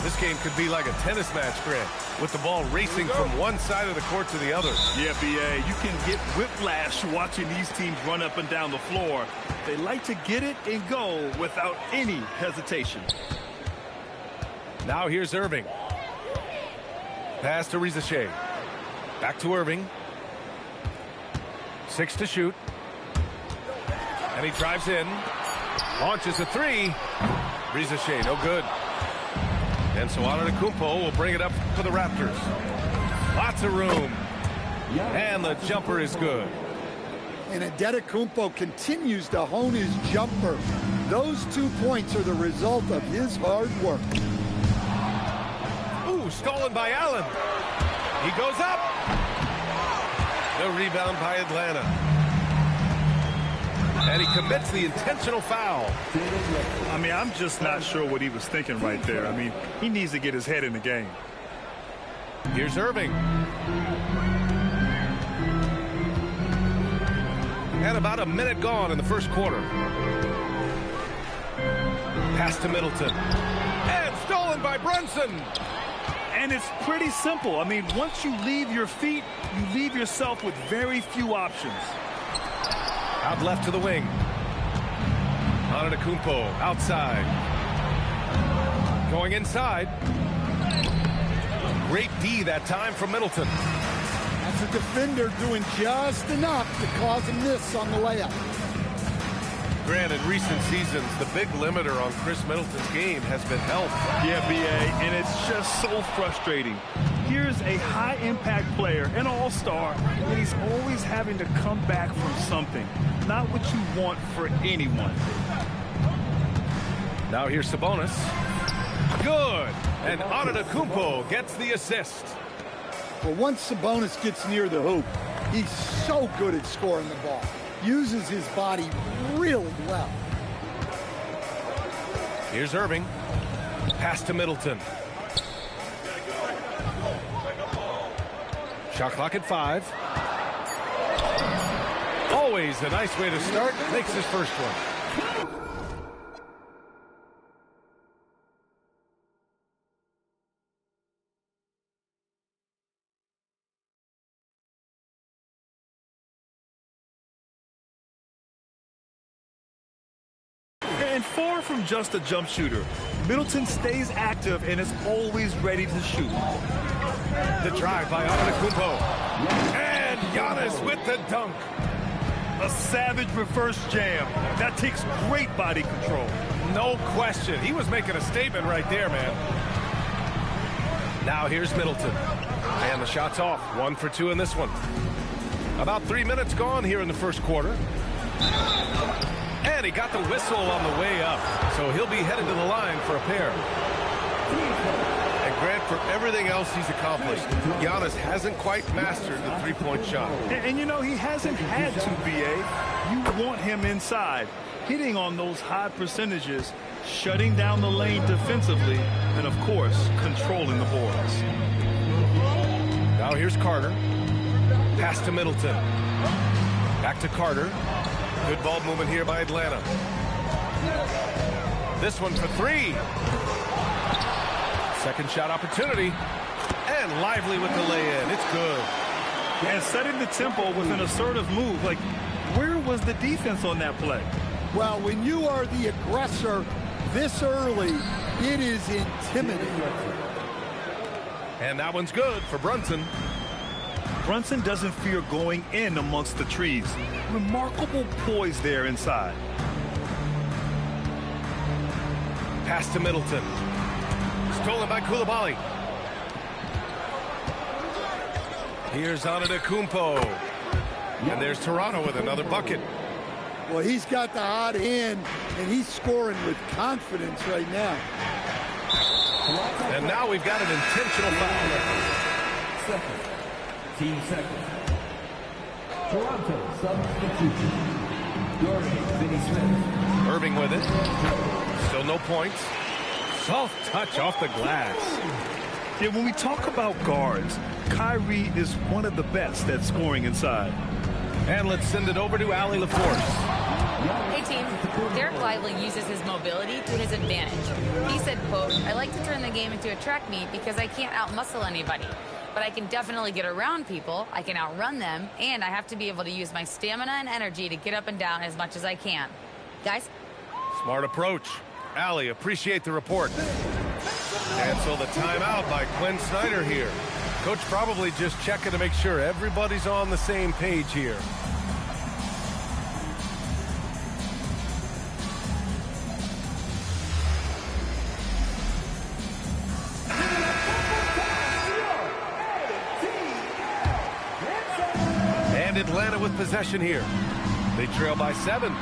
This game could be like a tennis match, Grant, with the ball racing from one side of the court to the other. Yeah, B.A., you can get whiplash watching these teams run up and down the floor. They like to get it and go without any hesitation. Now here's Irving. Pass to Rizachet. Back to Irving. 6 to shoot. And he drives in. Launches a three. Rizachet, no good. And so Antetokounmpo will bring it up for the Raptors. Lots of room. And the jumper is good. And Antetokounmpo continues to hone his jumper. Those 2 points are the result of his hard work. Ooh, stolen by Allen. He goes up. No rebound by Atlanta. And he commits the intentional foul. I mean, I'm just not sure what he was thinking right there. I mean, he needs to get his head in the game. Here's Irving. And about a minute gone in the first quarter. Pass to Middleton. And stolen by Brunson. And it's pretty simple. I mean, once you leave your feet, you leave yourself with very few options. Out left to the wing. Antetokounmpo outside. Going inside. Great D that time from Middleton. That's a defender doing just enough to cause a miss on the layup. Grant, in recent seasons, the big limiter on Chris Middleton's game has been health. Yeah, B.A., and it's just so frustrating. Here's a high-impact player, an all-star, and he's always having to come back from something. Not what you want for anyone. Now here's Sabonis. Good. And Antetokounmpo gets the assist. Well, once Sabonis gets near the hoop, he's so good at scoring the ball. Uses his body really well. Here's Irving. Pass to Middleton. Shot clock at 5. Always a nice way to start. Makes his first one. And far from just a jump shooter, Middleton stays active and is always ready to shoot. The drive by Antetokounmpo. And Giannis with the dunk. A savage reverse jam. That takes great body control. No question. He was making a statement right there, man. Now here's Middleton. And the shot's off. 1 for 2 in this one. About 3 minutes gone here in the first quarter. And he got the whistle on the way up. So he'll be headed to the line for a pair. And Grant, for everything else he's accomplished, Giannis hasn't quite mastered the three-point shot. And you know, he hasn't had to, B.A. You want him inside, hitting on those high percentages, shutting down the lane defensively, and, of course, controlling the boards. Now here's Carter. Pass to Middleton. Back to Carter. Good ball movement here by Atlanta. This one for 3. Second shot opportunity. And Lively with the lay-in. It's good. And setting the tempo with an assertive move. Like, where was the defense on that play? Well, when you are the aggressor this early, it is intimidating. And that one's good for Brunson. Brunson doesn't fear going in amongst the trees. Remarkable poise there inside. Pass to Middleton. Stolen by Coulibaly. Here's Antetokounmpo. And there's Toronto with another bucket. Well, he's got the hot hand, and he's scoring with confidence right now. And now we've got an intentional foul. Team second. Toronto substitution. Dorian Finney-Smith. Irving with it. Still no points. Soft touch off the glass. Yeah, when we talk about guards, Kyrie is one of the best at scoring inside. And let's send it over to Allie LaForce. Hey team, Derek Lively uses his mobility to his advantage. He said, quote, "I like to turn the game into a track meet because I can't outmuscle anybody. But I can definitely get around people, I can outrun them, and I have to be able to use my stamina and energy to get up and down as much as I can." Guys? Smart approach. Allie, appreciate the report. Cancel the timeout by Quinn Snyder here. Coach probably just checking to make sure everybody's on the same page here. And Atlanta with possession here. They trail by 7.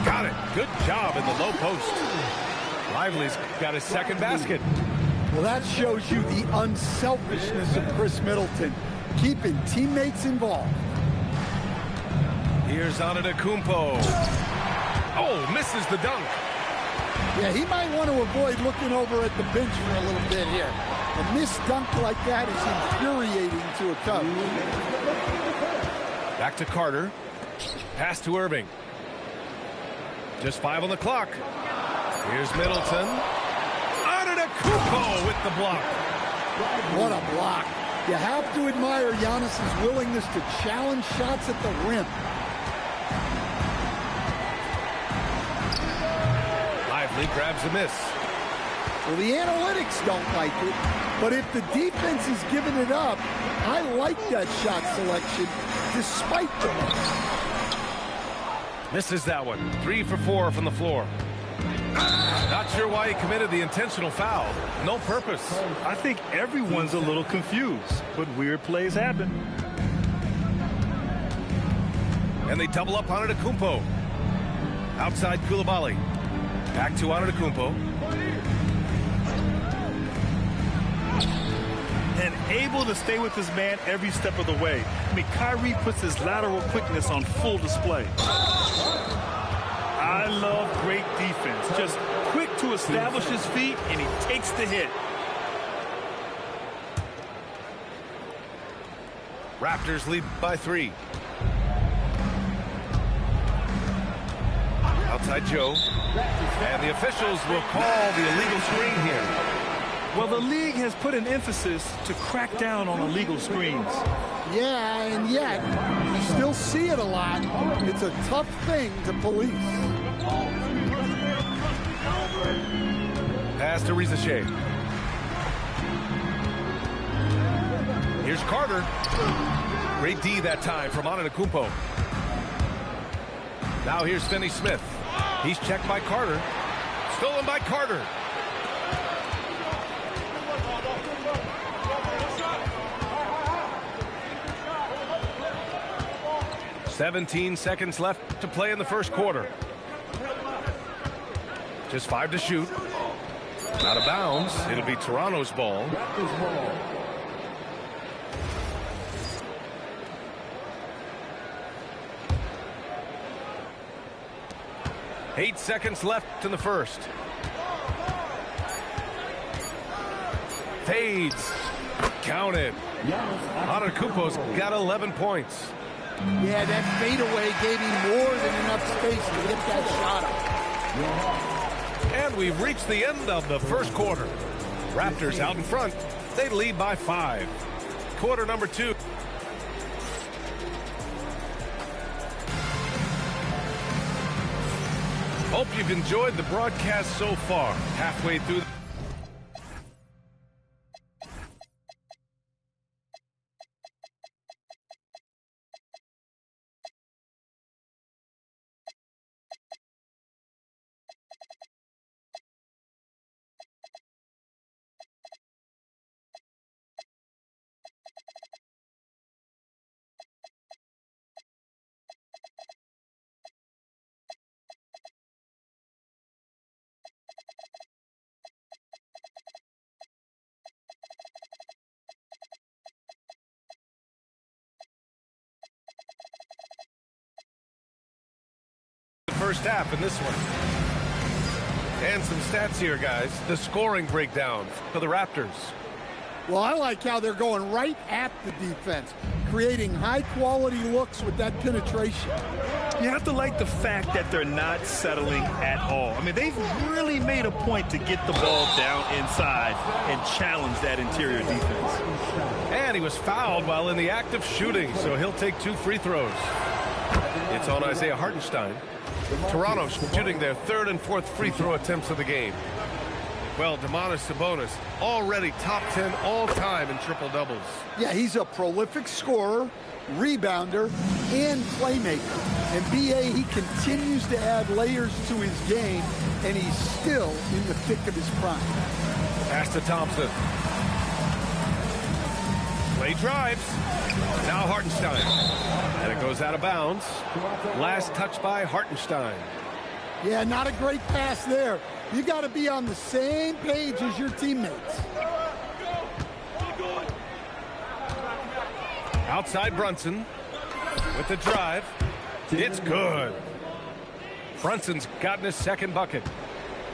Got it. Good job in the low post. Lively's got his second basket. Well, that shows you the unselfishness of Chris Middleton, keeping teammates involved. Here's Antetokounmpo. Oh, misses the dunk. Yeah, he might want to avoid looking over at the bench for a little bit here. A missed dunk like that is infuriating to a coach. Back to Carter. Pass to Irving. Just 5 on the clock. Here's Middleton. Antetokounmpo with the block. What a block. You have to admire Giannis's willingness to challenge shots at the rim. Lively grabs the miss. Well, the analytics don't like it, but if the defense is giving it up, I like that shot selection despite the miss. Misses that one. 3 for 4 from the floor. Not sure why he committed the intentional foul. No purpose. I think everyone's a little confused, but weird plays happen. And they double up on Antetokounmpo. Outside Coulibaly. Back to Antetokounmpo. And able to stay with his man every step of the way. I mean, Kyrie puts his lateral quickness on full display. I love great defense. Just quick to establish his feet, and he takes the hit. Raptors lead by 3. Outside Joe. And the officials will call the illegal screen here. Well, the league has put an emphasis to crack down on illegal screens. Yeah, and yet, you still see it a lot. It's a tough thing to police. Pass to Rizache. Here's Carter. Great D that time from Antetokounmpo. Now here's Finney Smith. He's checked by Carter. Stolen by Carter. "17 seconds left to play in the first quarter. Just 5 to shoot. Out of bounds. It'll be Toronto's ball. Raptors ball. 8 seconds left in the first. Fades. Count it. Antetokounmpo's got 11 points. Yeah, that fadeaway gave him more than enough space to get that shot up. And we've reached the end of the first quarter. Raptors out in front. They lead by 5. Quarter number 2. Hope you've enjoyed the broadcast so far. Halfway through first half in this one. And some stats here, guys. The scoring breakdown for the Raptors. Well, I like how they're going right at the defense, creating high-quality looks with that penetration. You have to like the fact that they're not settling at all. I mean, they've really made a point to get the ball down inside and challenge that interior defense. And he was fouled while in the act of shooting, so he'll take 2 free throws. It's on Isaiah Hartenstein. Toronto shooting their 3rd and 4th free throw attempts of the game. Well, Domantas Sabonis already top 10 all-time in triple-doubles. Yeah, he's a prolific scorer, rebounder, and playmaker. And B.A., he continues to add layers to his game, and he's still in the thick of his prime. Pass to Thompson. Play drives. Now Hartenstein. And it goes out of bounds. Last touch by Hartenstein. Yeah, not a great pass there. You got to be on the same page as your teammates. Outside Brunson with the drive. It's good. Brunson's gotten his 2nd bucket.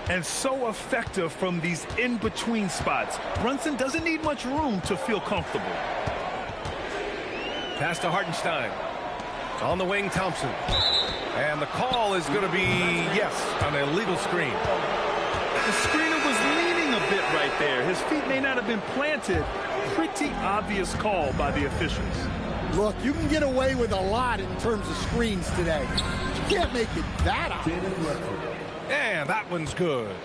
And so effective from these in-between spots. Brunson doesn't need much room to feel comfortable. Pass to Hartenstein. On the wing, Thompson. And the call is going to be, yes, an illegal screen. The screener was leaning a bit right there. His feet may not have been planted. Pretty obvious call by the officials. Look, you can get away with a lot in terms of screens today. You can't make it that obvious. And that one's good.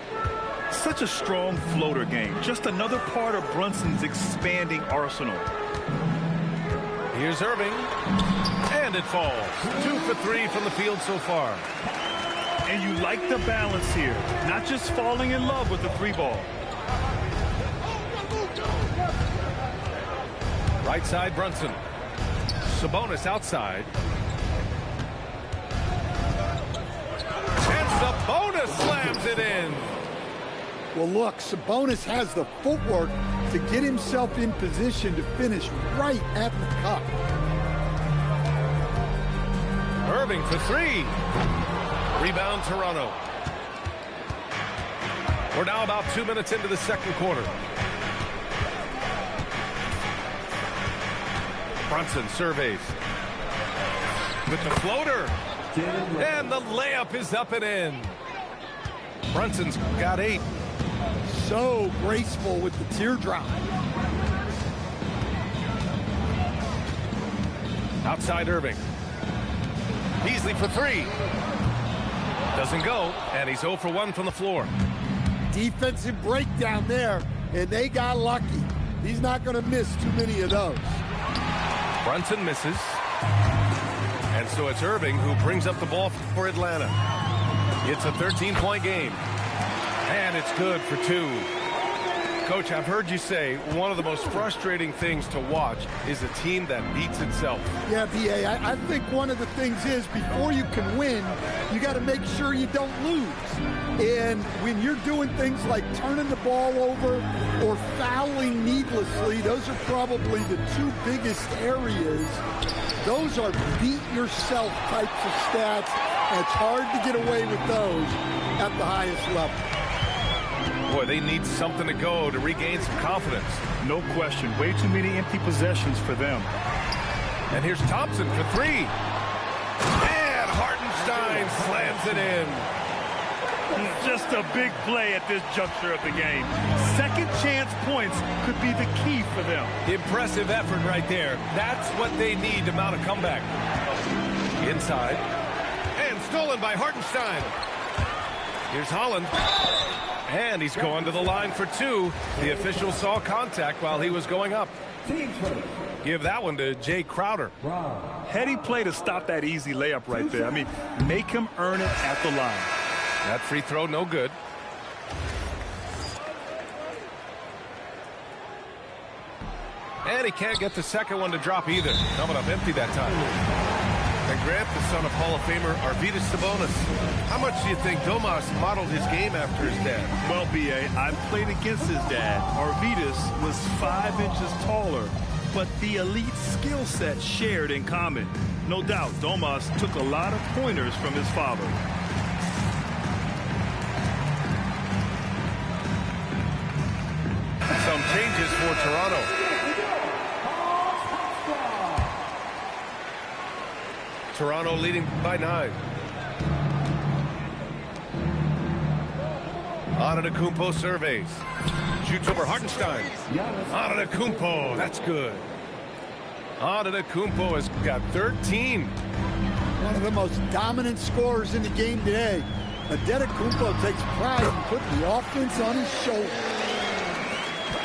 Such a strong floater game. Just another part of Brunson's expanding arsenal. Here's Irving. And it falls. 2 for 3 from the field so far. And you like the balance here. Not just falling in love with the 3-ball. Right side, Brunson. Sabonis outside. And Sabonis slams it in. Well, look, Sabonis has the footwork to get himself in position to finish right at the cup. Irving for 3. Rebound, Toronto. We're now about 2 minutes into the 2nd quarter. Brunson surveys. With the floater. And the layup is up and in. Brunson's got 8. So graceful with the teardrop. Outside Irving. Beasley for 3. Doesn't go, and he's 0 for 1 from the floor. Defensive breakdown there, and they got lucky. He's not going to miss too many of those. Brunson misses. And so it's Irving who brings up the ball for Atlanta. It's a 13-point game. And it's good for 2. Coach, I've heard you say one of the most frustrating things to watch is a team that beats itself. Yeah, B.A., I think one of the things is before you can win, you got to make sure you don't lose. And when you're doing things like turning the ball over or fouling needlessly, those are probably the 2 biggest areas. Those are beat yourself types of stats, and it's hard to get away with those at the highest level. Boy, they need something to go to regain some confidence. No question. Way too many empty possessions for them. And here's Thompson for 3. And Hartenstein slams it in. Just a big play at this juncture of the game. Second chance points could be the key for them. Impressive effort right there. That's what they need to mount a comeback. Inside. And stolen by Hartenstein. Here's Holland. And he's going to the line for 2. The official saw contact while he was going up. Give that one to Jay Crowder. Heady play to stop that easy layup right there. I mean, make him earn it at the line. That free throw, no good. And he can't get the second one to drop either. Coming up empty that time. And Grant, the son of Hall of Famer Arvydas Sabonis. How much do you think Domas modeled his game after his dad? Well, B.A., I've played against his dad. Arvydas was 5 inches taller, but the elite skill set shared in common. No doubt, Domas took a lot of pointers from his father. Some changes for Toronto. Toronto leading by 9. Antetokounmpo surveys. Shoots over Hartenstein. Antetokounmpo, that's good. Antetokounmpo has got 13. One of the most dominant scorers in the game today. Antetokounmpo takes pride in putting the offense on his shoulder.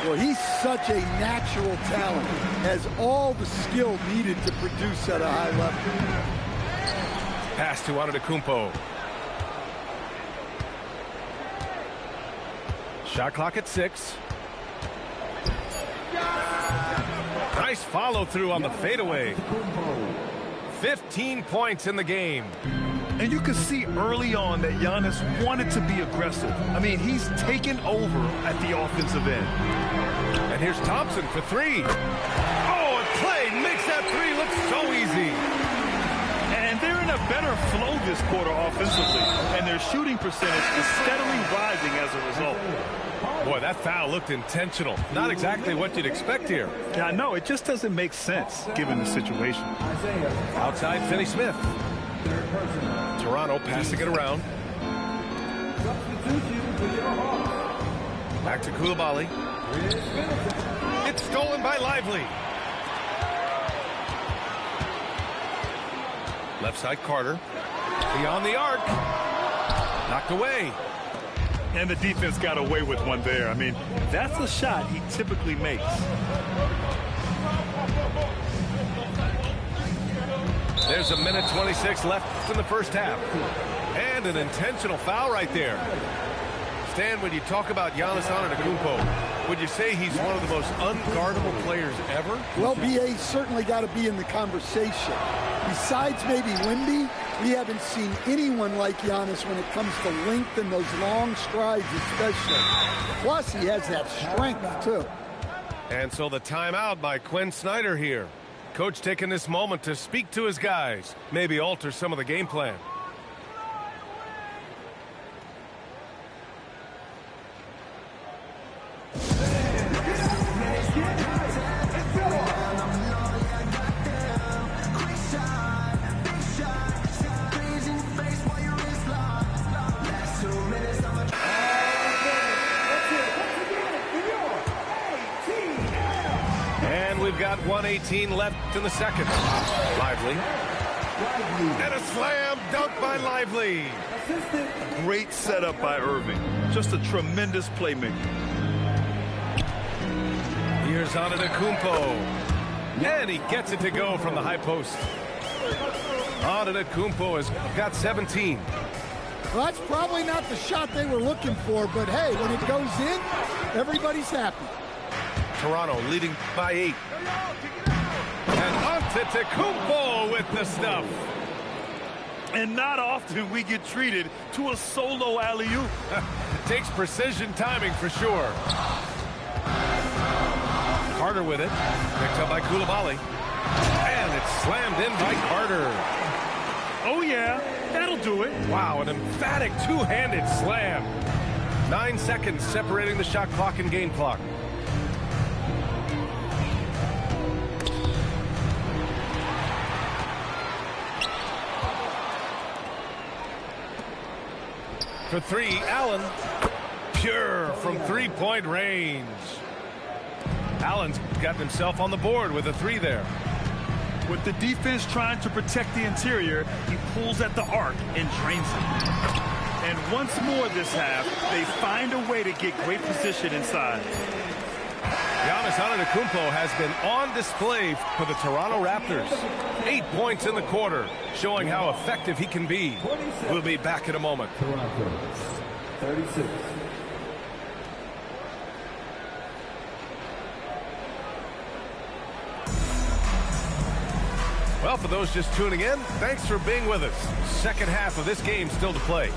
Well, he's such a natural talent, has all the skill needed to produce at a high level. Pass to Antetokounmpo. Shot clock at 6. Nice follow through on the fadeaway. 15 points in the game. And you can see early on that Giannis wanted to be aggressive. I mean, he's taken over at the offensive end. And here's Thompson for 3. Oh, and Clay makes that 3 look so easy. And they're in a better flow this quarter offensively. And their shooting percentage is steadily rising as a result. Boy, that foul looked intentional. Not exactly what you'd expect here. Yeah, I know. It just doesn't make sense given the situation. Outside, Finney-Smith. Toronto passing it around. Back to Coulibaly. It's stolen by Lively. Left side, Carter. Beyond the arc. Knocked away. And the defense got away with one there. I mean, that's a shot he typically makes. There's a minute 26 left in the first half. And an intentional foul right there. Stan, when you talk about Giannis Antetokounmpo, would you say he's one of the most unguardable players ever? Well, BA's certainly got to be in the conversation. Besides maybe Wemby, we haven't seen anyone like Giannis when it comes to length and those long strides especially. Plus, he has that strength, too. And so the timeout by Quinn Snyder here. Coach taking this moment to speak to his guys, maybe alter some of the game plan. We've got 1:18 left in the second. Lively. And a slam dunk by Lively. Great setup by Irving. Just a tremendous playmaker. Here's Antetokounmpo. And he gets it to go from the high post. Antetokounmpo has got 17. Well, that's probably not the shot they were looking for, but hey, when it goes in, everybody's happy. Toronto leading by 8. And Antetokounmpo with the stuff. And not often we get treated to a solo alley-oop. Takes precision timing for sure. Carter with it. Picked up by Coulibaly. And it's slammed in by Carter. Oh, yeah. That'll do it. Wow, an emphatic two-handed slam. 9 seconds separating the shot clock and game clock. For 3, Allen. Pure from three-point range. Allen's gotten himself on the board with a 3 there. With the defense trying to protect the interior, he pulls at the arc and drains it. And once more this half, they find a way to get great position inside. Giannis Antetokounmpo has been on display for the Toronto Raptors. 8 points in the quarter, showing how effective he can be. We'll be back in a moment. Toronto, 36. Well, for those just tuning in, thanks for being with us. Second half of this game still to play.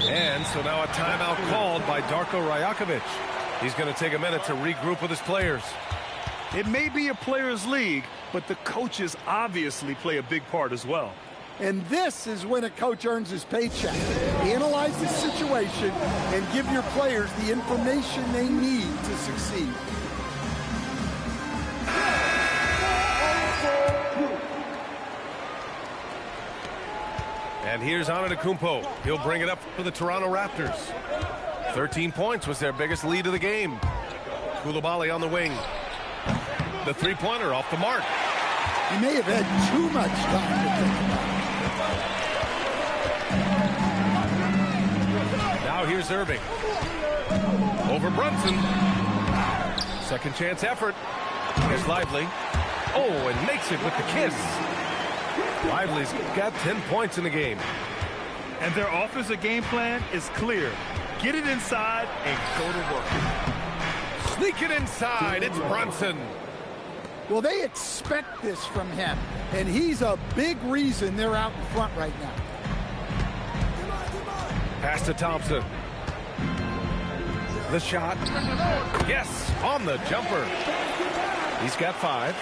And so now a timeout called by Darko Rajakovic. He's going to take a minute to regroup with his players. It may be a players' league, but the coaches obviously play a big part as well. And this is when a coach earns his paycheck. Analyze the situation and give your players the information they need to succeed. And here's Antetokounmpo. He'll bring it up for the Toronto Raptors. 13 points was their biggest lead of the game. Coulibaly on the wing. The three-pointer off the mark. He may have had too much time to think about it. Now here's Irving. Over Brunson. Second chance effort. Here's Lively. Oh, and makes it with the kiss. Lively's got 10 points in the game. And their offensive game plan is clear. Get it inside and go to work. Sneak it inside. It's Brunson. Well, they expect this from him, and he's a big reason they're out in front right now. Pass to Thompson. The shot. Yes, on the jumper. He's got 5.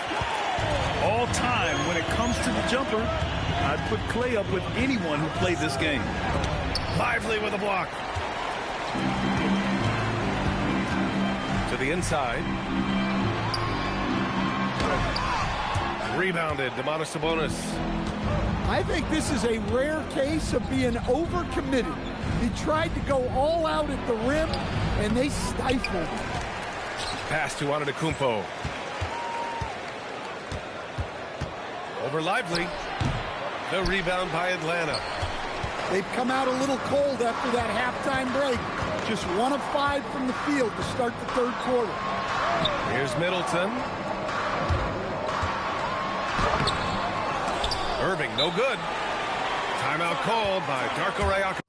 All time when it comes to the jumper, I'd put Clay up with anyone who played this game. Lively with a block. To the inside. Rebounded, Domantas Sabonis. I think this is a rare case of being overcommitted. He tried to go all out at the rim, and they stifled him. Pass to Antetokounmpo. Over Lively. The rebound by Atlanta. They've come out a little cold after that halftime break. Just 1 of 5 from the field to start the third quarter. Here's Middleton. Irving, no good. Timeout called by Darko Rajakovic.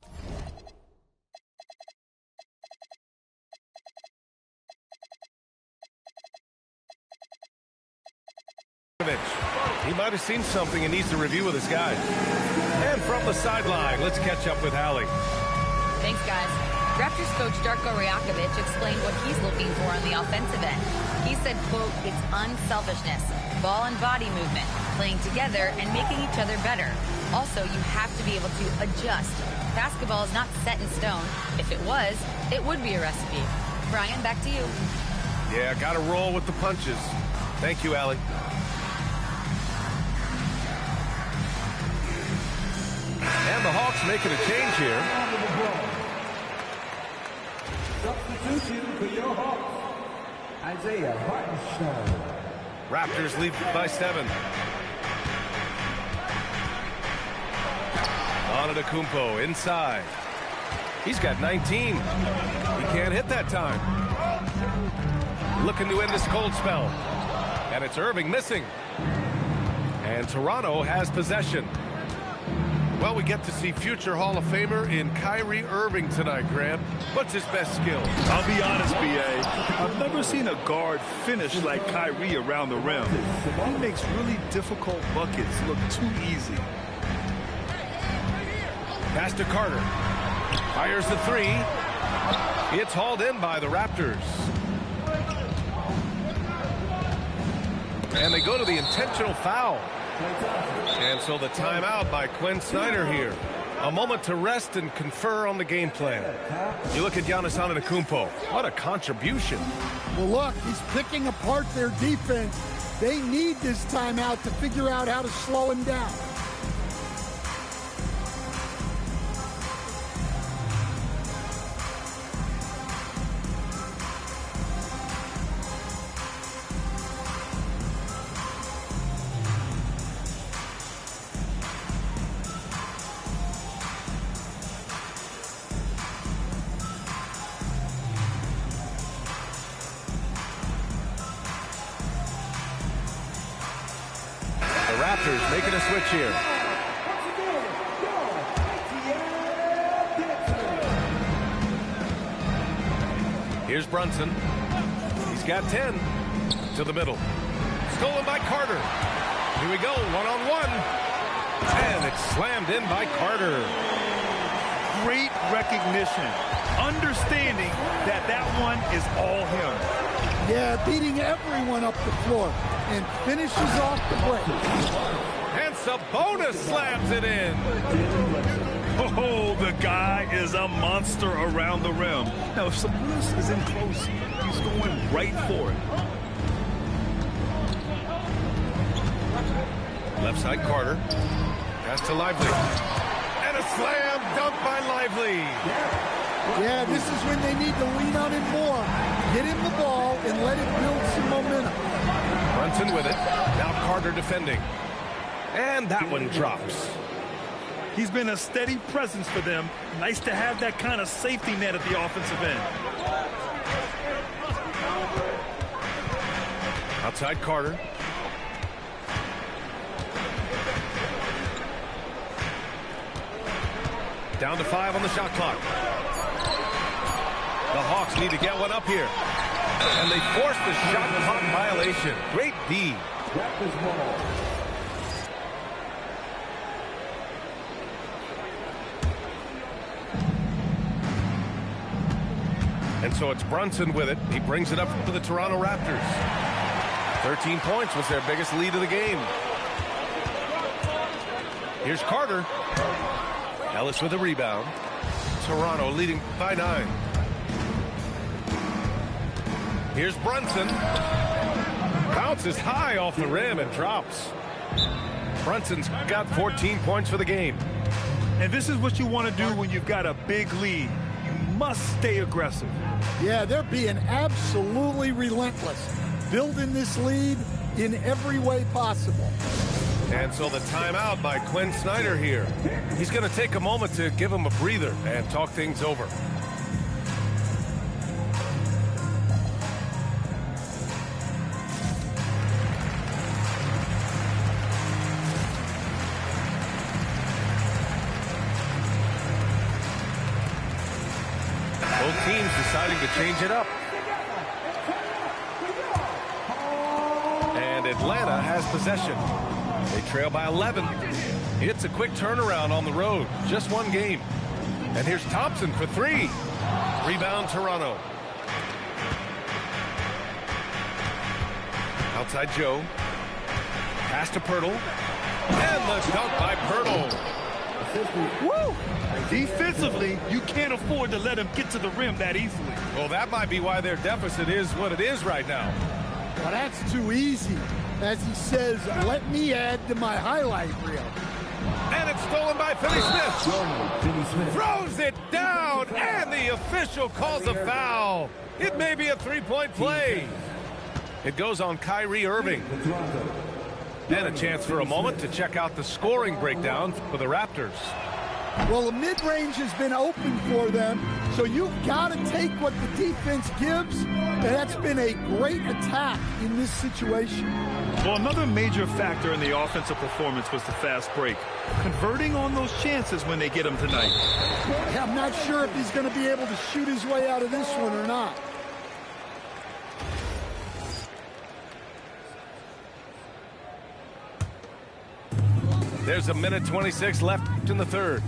He might have seen something and needs to review with his guys. And from the sideline, let's catch up with Hallie. Thanks, guys. Raptors coach Darko Rajakovic explained what he's looking for on the offensive end. He said, quote, it's unselfishness, ball and body movement, playing together and making each other better. Also, you have to be able to adjust. Basketball is not set in stone. If it was, it would be a recipe. Brian, back to you. Yeah, got to roll with the punches. Thank you, Allie. And the Hawks making a change here. Substitution for your Hawks, Isaiah Hartenstein. Raptors lead by 7. Antetokounmpo inside. He's got 19. He can't hit that time. Looking to end this cold spell. And it's Irving missing. And Toronto has possession. Well, we get to see future Hall of Famer in Kyrie Irving tonight, Grant. What's his best skill? I'll be honest, B.A. I've never seen a guard finish like Kyrie around the rim. He makes really difficult buckets look too easy. Pass to Carter. Fires the 3. It's hauled in by the Raptors. And they go to the intentional foul. And so the timeout by Quinn Snyder here. A moment to rest and confer on the game plan. You look at Giannis Antetokounmpo. What a contribution. Well, look, he's picking apart their defense. They need this timeout to figure out how to slow him down. Raptors making a switch here. Here's Brunson. He's got 10. To the middle. Stolen by Carter. Here we go, one-on-one. And it's slammed in by Carter. Great recognition. Understanding that that one is all him. Yeah, beating everyone up the floor and finishes off the break. And Sabonis slams it in. Oh, the guy is a monster around the rim. Now, if Sabonis is in close, he's going right for it. Left side Carter. Pass to Lively. And a slam dunk by Lively. Yeah, this is when they need to lean on him more. Get him the ball and let him build some momentum. Brunson with it. Now Carter defending. And that one drops. He's been a steady presence for them. Nice to have that kind of safety net at the offensive end. Outside Carter. Down to 5 on the shot clock. The Hawks need to get one up here. And they force the shot clock violation. Great D. And so it's Brunson with it. He brings it up to the Toronto Raptors. 13 points was their biggest lead of the game. Here's Carter. Ellis with a rebound. Toronto leading by 9. Here's Brunson. Bounces high off the rim and drops. Brunson's got 14 points for the game. And this is what you want to do when you've got a big lead. You must stay aggressive. Yeah, they're being absolutely relentless. Building this lead in every way possible. And so the timeout by Quinn Snyder here. He's going to take a moment to give him a breather and talk things over. Both teams deciding to change it up. And Atlanta has possession. They trail by 11. It's a quick turnaround on the road. Just one game. And here's Thompson for 3. Rebound Toronto. Outside Joe. Pass to Pirtle. And the dunk by Pirtle. Woo! Defensively, you can't afford to let him get to the rim that easily. Well, that might be why their deficit is what it is right now. Well, that's too easy. As he says, let me add to my highlight reel. And it's stolen by Finney Smith. Throws it down, and the official calls a foul. It may be a three-point play. It goes on Kyrie Irving. And a chance for a moment to check out the scoring breakdown for the Raptors. Well, the mid-range has been open for them, so you've got to take what the defense gives, and that's been a great attack in this situation. Well, another major factor in the offensive performance was the fast break. Converting on those chances when they get them tonight. Yeah, I'm not sure if he's going to be able to shoot his way out of this one or not. There's a minute 26 left in the third.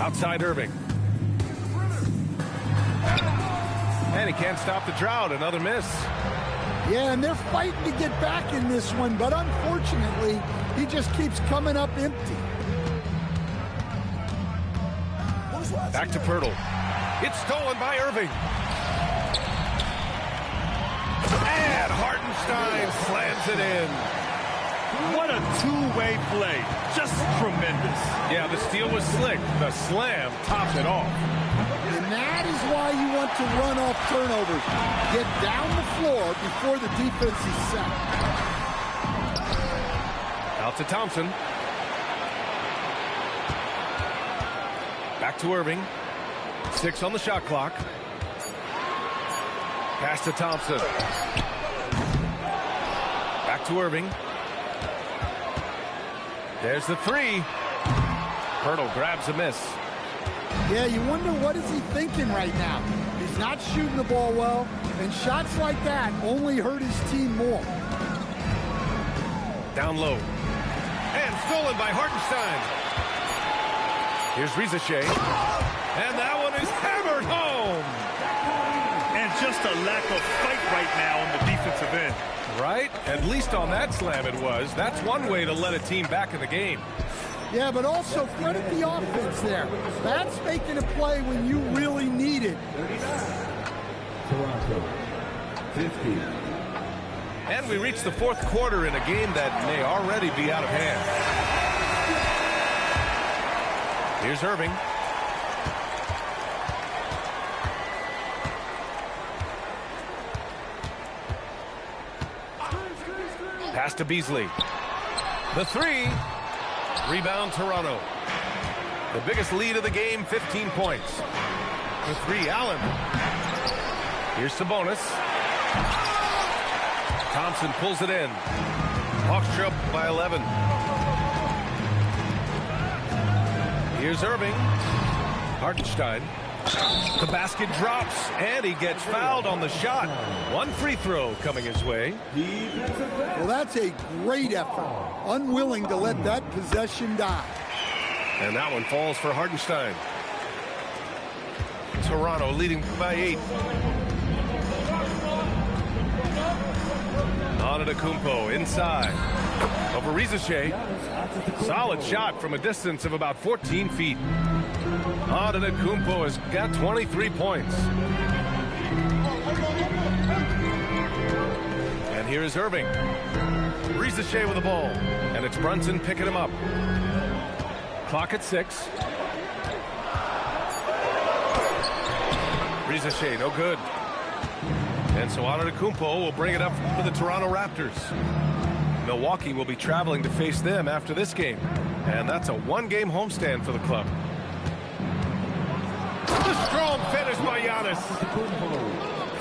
Outside Irving. And he can't stop the drought. Another miss. Yeah, and they're fighting to get back in this one, but unfortunately, he just keeps coming up empty. Back to Pirtle. It's stolen by Irving. And Hartenstein slams it in. What a two-way play. Just tremendous. Yeah, the steal was slick. The slam topped it off. And that is why you want to run off turnovers. Get down the floor before the defense is set. Out to Thompson. Back to Irving. 6 on the shot clock. Pass to Thompson. Back to Irving. There's the 3. Pirtle grabs a miss. Yeah, you wonder what is he thinking right now. He's not shooting the ball well, and shots like that only hurt his team more. Down low. And stolen by Hartenstein. Here's Rizachet. And that one is hammered home. And just a lack of fight right now on the defensive end. Right? At least on that slam it was. That's one way to let a team back in the game. Yeah, but also credit the offense there. That's making a play when you really need it. Toronto, 50. And we reach the fourth quarter in a game that may already be out of hand. Here's Irving. Pass to Beasley. The three. Rebound Toronto. The biggest lead of the game, 15 points. The three, Allen. Here's Sabonis. Thompson pulls it in. Hawks up by 11. Here's Irving. Hartenstein. The basket drops, and he gets fouled on the shot. One free throw coming his way. Well, that's a great effort. Unwilling to let that possession die. And that one falls for Hartenstein. Toronto leading by 8. Antetokounmpo inside. Over Rizachet. Solid shot from a distance of about 14 feet. Antetokounmpo has got 23 points. And here is Irving. Rizachet with the ball. And it's Brunson picking him up. Clock at 6. Rizachet, no good. And so Antetokounmpo will bring it up for the Toronto Raptors. Milwaukee will be traveling to face them after this game. And that's a one-game homestand for the club. The strong finish by Giannis.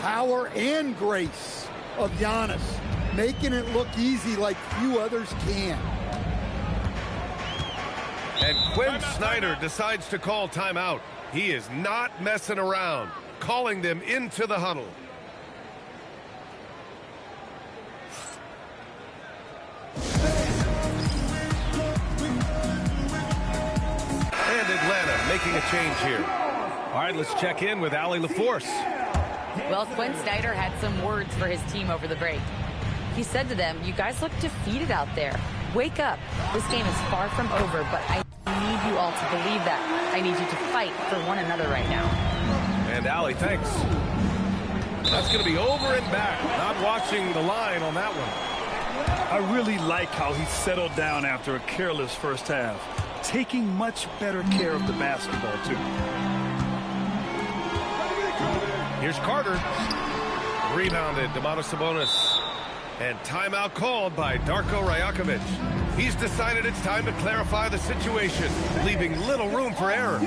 Power and grace of Giannis, making it look easy like few others can. And Quinn Snyder decides to call timeout. He is not messing around, calling them into the huddle. And Atlanta making a change here. All right, let's check in with Allie LaForce. Well, Quinn Snyder had some words for his team over the break. He said to them, "You guys look defeated out there. Wake up. This game is far from over, but I need you all to believe that. I need you to fight for one another right now." And Allie, thanks. That's going to be over and back. Not watching the line on that one. I really like how he settled down after a careless first half, taking much better care of the basketball, too. Here's Carter. Rebounded, Domantas Sabonis. And timeout called by Darko Rajakovic. He's decided it's time to clarify the situation, leaving little room for error.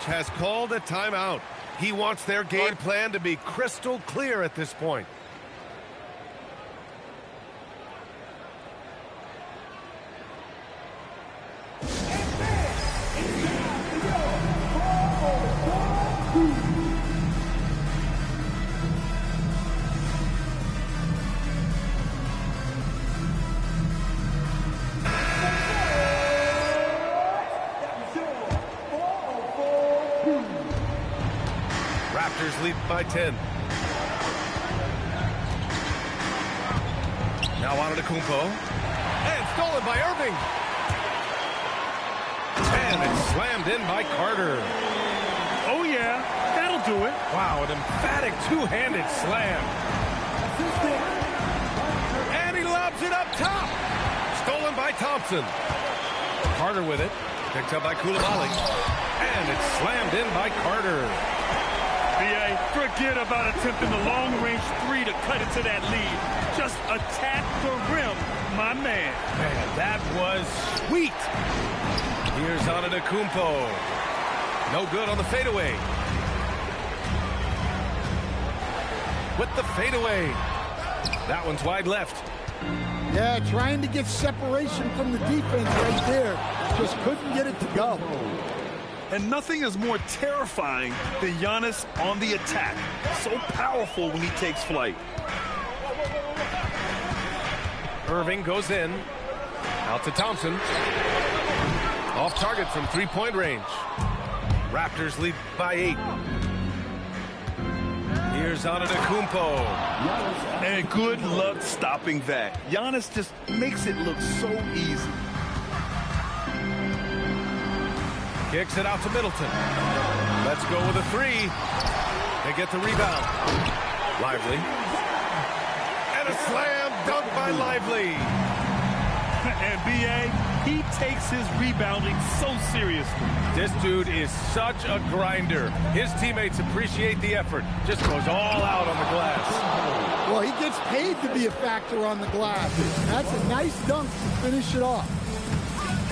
Has called a timeout. He wants their game plan to be crystal clear at this point. Lead by 10. Now Antetokounmpo. And stolen by Irving. And it's slammed in by Carter. Oh, yeah. That'll do it. Wow, an emphatic two-handed slam. And he lobs it up top. Stolen by Thompson. Carter with it. Picked up by Coulibaly. And it's slammed in by Carter. B.A., forget about attempting the long-range three to cut it to that lead. Just attack the rim, my man. Man, that was sweet. Here's Antetokounmpo. No good on the fadeaway. With the fadeaway. That one's wide left. Yeah, trying to get separation from the defense right there. Just couldn't get it to go. And nothing is more terrifying than Giannis on the attack. So powerful when he takes flight. Irving goes in. Out to Thompson. Off target from three-point range. Raptors lead by 8. Here's Antetokounmpo. And good luck stopping that. Giannis just makes it look so easy. Kicks it out to Middleton. Let's go with a 3. They get the rebound. Lively. And a slam dunk by Lively. And B.A., he takes his rebounding so seriously. This dude is such a grinder. His teammates appreciate the effort. Just goes all out on the glass. Well, he gets paid to be a factor on the glass. That's a nice dunk to finish it off.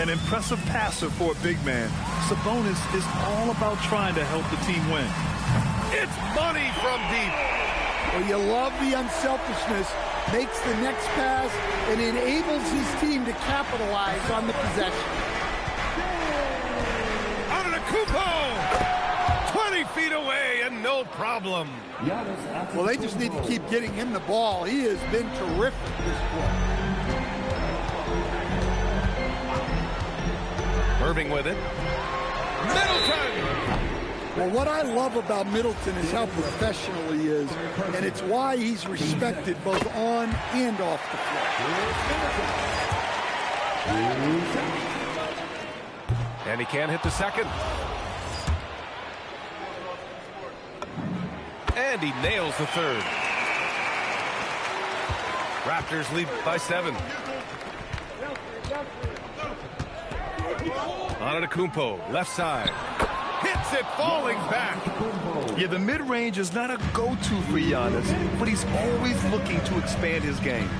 An impressive passer for a big man. Sabonis is all about trying to help the team win. It's money from deep. Well, you love the unselfishness. Makes the next pass and enables his team to capitalize on the possession. Antetokounmpo! 20 feet away and no problem. Well, they just need to keep getting him the ball. He has been terrific this quarter. Irving with it. Middleton! Well, what I love about Middleton is how professional he is, and it's why he's respected both on and off the floor. And he can't hit the second. And he nails the third. Raptors lead by 7. Antetokounmpo, left side. Hits it, falling back. Yeah, the mid-range is not a go-to for Giannis, but he's always looking to expand his game.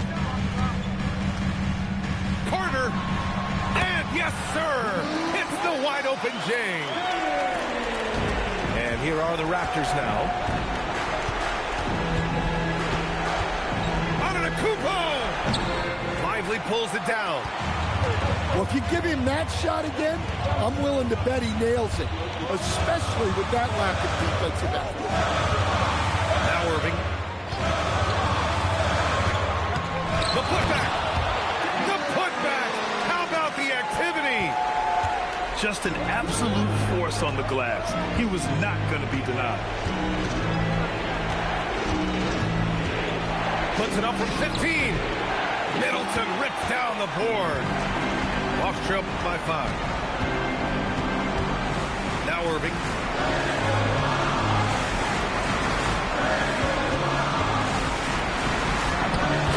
Carter, and yes, sir, hits the wide-open James. And here are the Raptors now. Antetokounmpo! Lively pulls it down. Well, if you give him that shot again, I'm willing to bet he nails it, especially with that lack of defensive effort. Now Irving. The putback. The putback. How about the activity? Just an absolute force on the glass. He was not going to be denied. Puts it up from 15. Middleton rips down the board. Off trail by 5. Now Irving.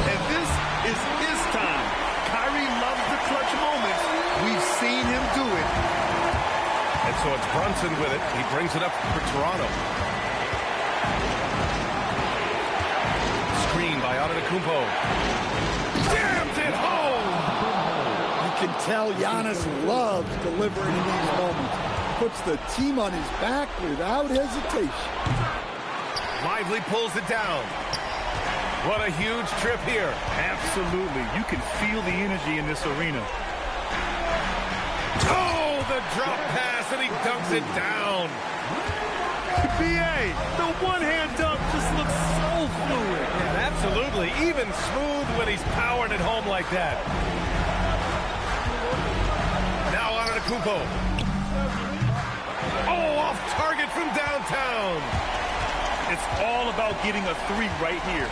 And this is his time. Kyrie loves the clutch moments. We've seen him do it. And so it's Brunson with it. He brings it up for Toronto. Screen by Antetokounmpo. Jams it home! You can tell Giannis loves delivering in these moments. Puts the team on his back without hesitation. Lively pulls it down. What a huge trip here. Absolutely. You can feel the energy in this arena. Oh, the drop pass, and he dunks it down. B.A., the one-hand dunk just looks so fluid. Yeah, absolutely. Even smooth when he's powering it home like that. Now Antetokounmpo. Oh, off target from downtown. It's all about getting a 3 right here.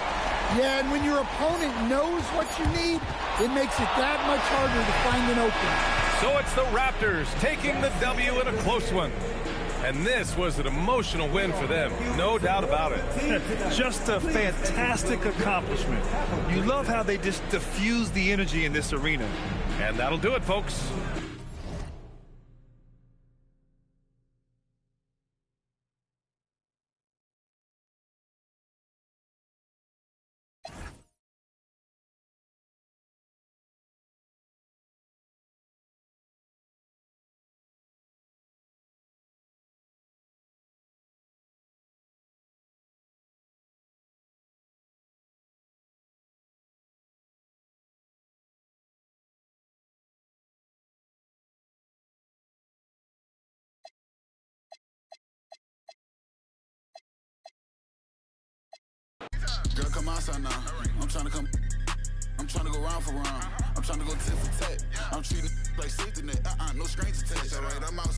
Yeah, and when your opponent knows what you need, it makes it that much harder to find an opening. So it's the Raptors taking the W in a close one. And this was an emotional win for them, no doubt about it. Just a fantastic accomplishment. You love how they just diffuse the energy in this arena. And that'll do it, folks. Girl, come outside now. I'm trying to come. I'm trying to go round for round. I'm trying to go tit for tat. I'm treating like safety net. No strings attached. Alright, I'm outside.